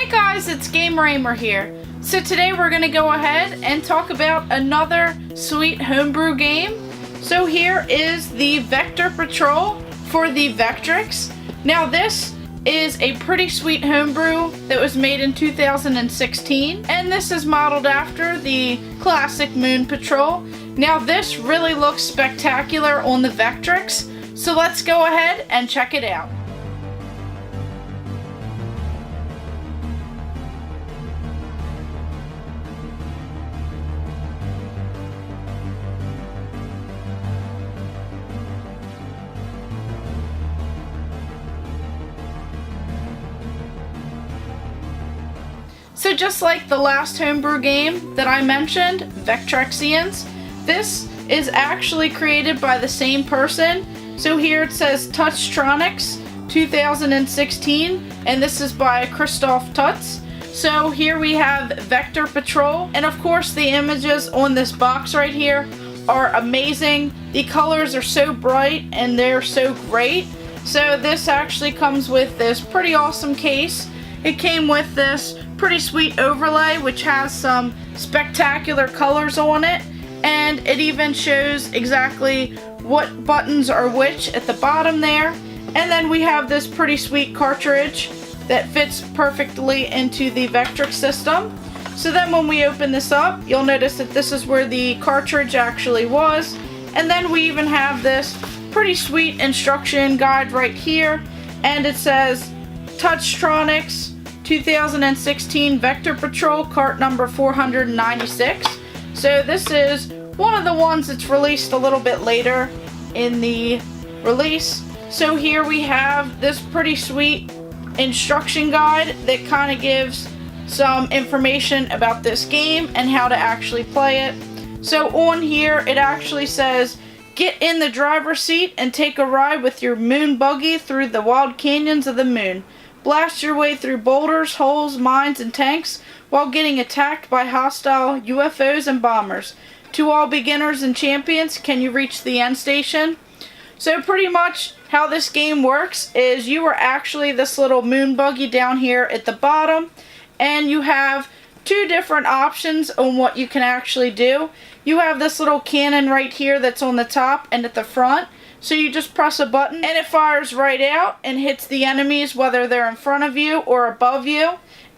Hey guys, it's Gamer Ahmer here. So today we're going to go ahead and talk about another sweet homebrew game. So here is the Vector Patrol for the Vectrex. Now this is a pretty sweet homebrew that was made in 2016, and this is modeled after the classic Moon Patrol. Now this really looks spectacular on the Vectrex, so let's go ahead and check it out. So just like the last homebrew game that I mentioned, Vectrexians, this is actually created by the same person. So here it says Touchtronics 2016, and this is by Christoph Tutz. So here we have Vector Patrol, and of course the images on this box right here are amazing. The colors are so bright and they're so great. So this actually comes with this pretty awesome case. It came with this pretty sweet overlay which has some spectacular colors on it, and it even shows exactly what buttons are which at the bottom there. And then we have this pretty sweet cartridge that fits perfectly into the Vectrex system. So then when we open this up, you'll notice that this is where the cartridge actually was, and then we even have this pretty sweet instruction guide right here, and it says Touchtronics 2016 Vector Patrol cart number 496. So this is one of the ones that's released a little bit later in the release. So here we have this pretty sweet instruction guide that kind of gives some information about this game and how to actually play it. So on here it actually says, get in the driver's seat and take a ride with your moon buggy through the wild canyons of the moon. Blast your way through boulders, holes, mines, and tanks while getting attacked by hostile UFOs and bombers. To all beginners and champions, can you reach the end station? So pretty much how this game works is you are actually this little moon buggy down here at the bottom, and you have two different options on what you can actually do. You have this little cannon right here that's on the top and at the front. So you just press a button and it fires right out and hits the enemies whether they're in front of you or above you.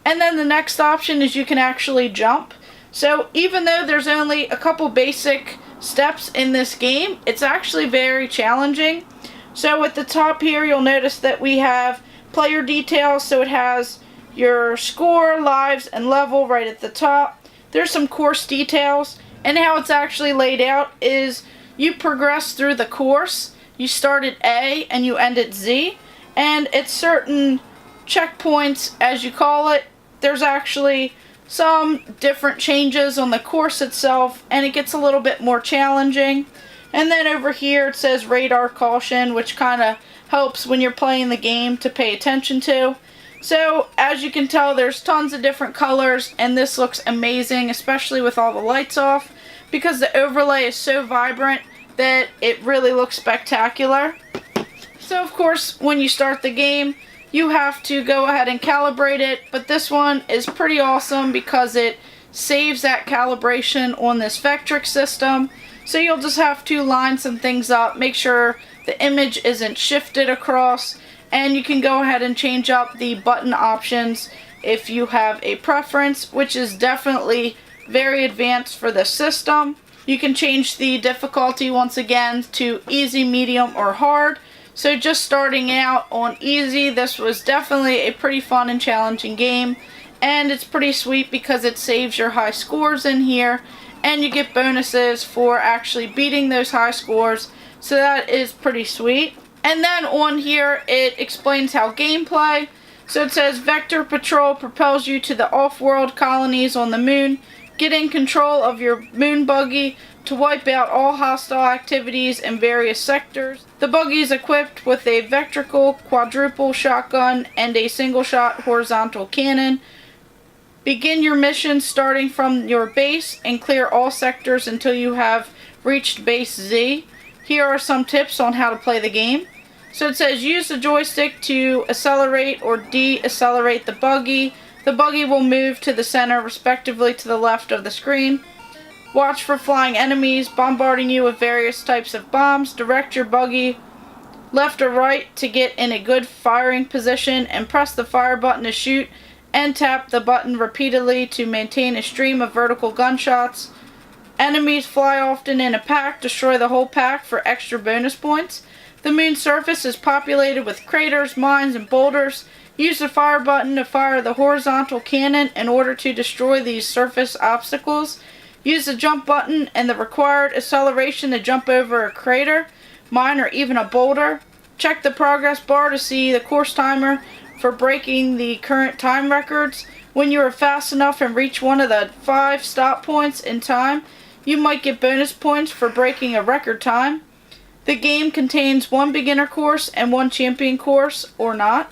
And then the next option is you can actually jump. So even though there's only a couple basic steps in this game, it's actually very challenging. So at the top here you'll notice that we have player details, so it has your score, lives, and level right at the top. There's some course details, and how it's actually laid out is you progress through the course. You start at A and you end at Z, and at certain checkpoints, as you call it, there's actually some different changes on the course itself, and it gets a little bit more challenging. And then over here it says radar caution, which kind of helps when you're playing the game to pay attention to. So as you can tell, there's tons of different colors, and this looks amazing, especially with all the lights off, because the overlay is so vibrant that it really looks spectacular. So of course when you start the game you have to go ahead and calibrate it, but this one is pretty awesome because it saves that calibration on this Vectrex system. So you'll just have to line some things up, make sure the image isn't shifted across, and you can go ahead and change up the button options if you have a preference, which is definitely very advanced for this system. You can change the difficulty once again to easy, medium, or hard. So just starting out on easy, this was definitely a pretty fun and challenging game. And it's pretty sweet because it saves your high scores in here, and you get bonuses for actually beating those high scores. So that is pretty sweet. And then on here it explains how gameplay. So it says Vector Patrol propels you to the off-world colonies on the moon. Get in control of your moon buggy to wipe out all hostile activities in various sectors. The buggy is equipped with a Vectrex quadruple shotgun and a single-shot horizontal cannon. Begin your mission starting from your base and clear all sectors until you have reached base Z. Here are some tips on how to play the game. So it says use the joystick to accelerate or decelerate the buggy, The buggy will move to the center, respectively to the left of the screen. Watch for flying enemies bombarding you with various types of bombs. Direct your buggy left or right to get in a good firing position, and press the fire button to shoot, and tap the button repeatedly to maintain a stream of vertical gunshots. Enemies fly often in a pack. Destroy the whole pack for extra bonus points. The moon's surface is populated with craters, mines, and boulders. Use the fire button to fire the horizontal cannon in order to destroy these surface obstacles. Use the jump button and the required acceleration to jump over a crater, mine, or even a boulder. Check the progress bar to see the course timer for breaking the current time records. When you are fast enough and reach one of the 5 stop points in time, you might get bonus points for breaking a record time. The game contains 1 beginner course and 1 champion course, or not.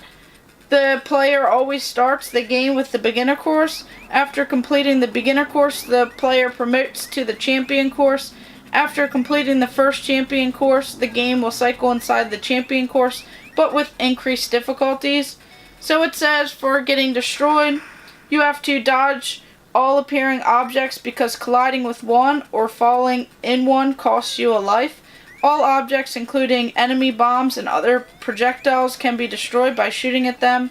The player always starts the game with the beginner course. After completing the beginner course, the player promotes to the champion course. After completing the first champion course, the game will cycle inside the champion course, but with increased difficulties. So it says for getting destroyed, you have to dodge all appearing objects because colliding with one or falling in one costs you a life. All objects, including enemy bombs and other projectiles, can be destroyed by shooting at them.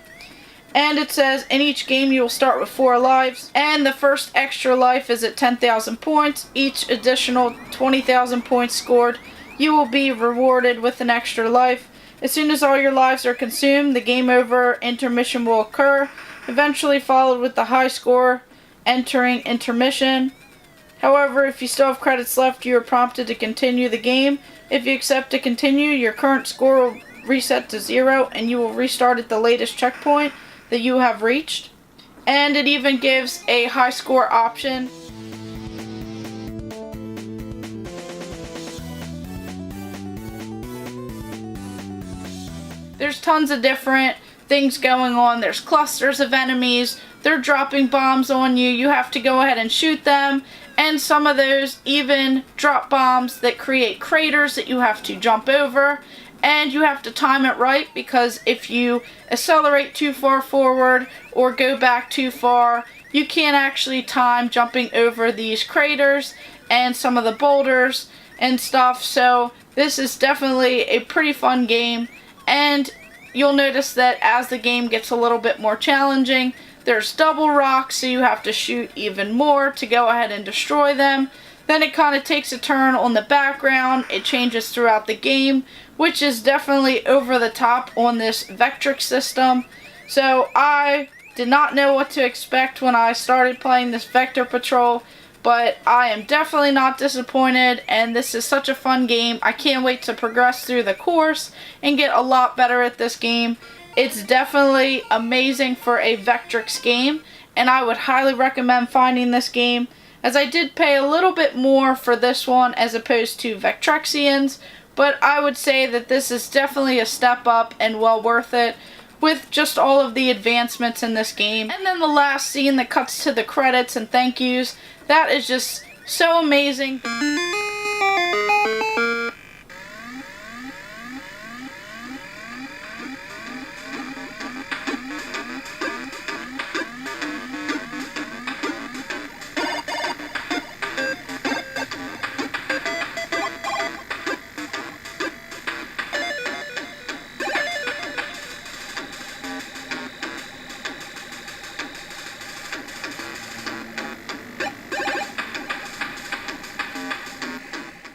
And it says in each game you will start with 4 lives, and the first extra life is at 10,000 points. Each additional 20,000 points scored, you will be rewarded with an extra life. As soon as all your lives are consumed, the game over intermission will occur, eventually followed with the high score entering intermission. However, if you still have credits left, you are prompted to continue the game. If you accept to continue, your current score will reset to 0 and you will restart at the latest checkpoint that you have reached. And it even gives a high score option. There's tons of different things going on. There's clusters of enemies. They're dropping bombs on you. You have to go ahead and shoot them. And some of those even drop bombs that create craters that you have to jump over. And you have to time it right, because if you accelerate too far forward or go back too far, you can't actually time jumping over these craters and some of the boulders and stuff. So this is definitely a pretty fun game. And you'll notice that as the game gets a little bit more challenging, there's double rocks, so you have to shoot even more to go ahead and destroy them. Then it kind of takes a turn on the background. It changes throughout the game, which is definitely over the top on this Vectrex system. So I did not know what to expect when I started playing this Vector Patrol, but I am definitely not disappointed, and this is such a fun game. I can't wait to progress through the course and get a lot better at this game. It's definitely amazing for a Vectrex game, and I would highly recommend finding this game, as I did pay a little bit more for this one as opposed to Vectrexians, but I would say that this is definitely a step up and well worth it with just all of the advancements in this game. And then the last scene that cuts to the credits and thank yous, that is just so amazing.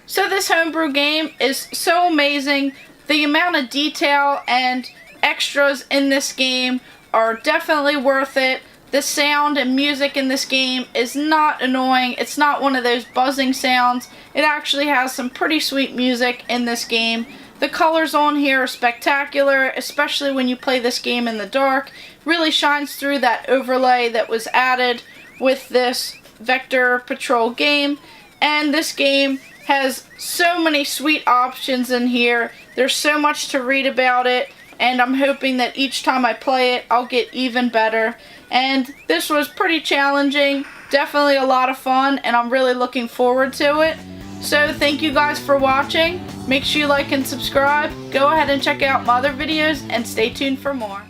So this homebrew game is so amazing. The amount of detail and extras in this game are definitely worth it. The sound and music in this game is not annoying. It's not one of those buzzing sounds. It actually has some pretty sweet music in this game. The colors on here are spectacular, especially when you play this game in the dark. Really shines through that overlay that was added with this Vector Patrol game. And this game has so many sweet options in here. There's so much to read about it, and I'm hoping that each time I play it, I'll get even better. And this was pretty challenging, definitely a lot of fun, and I'm really looking forward to it. So thank you guys for watching. Make sure you like and subscribe. Go ahead and check out my other videos, and stay tuned for more.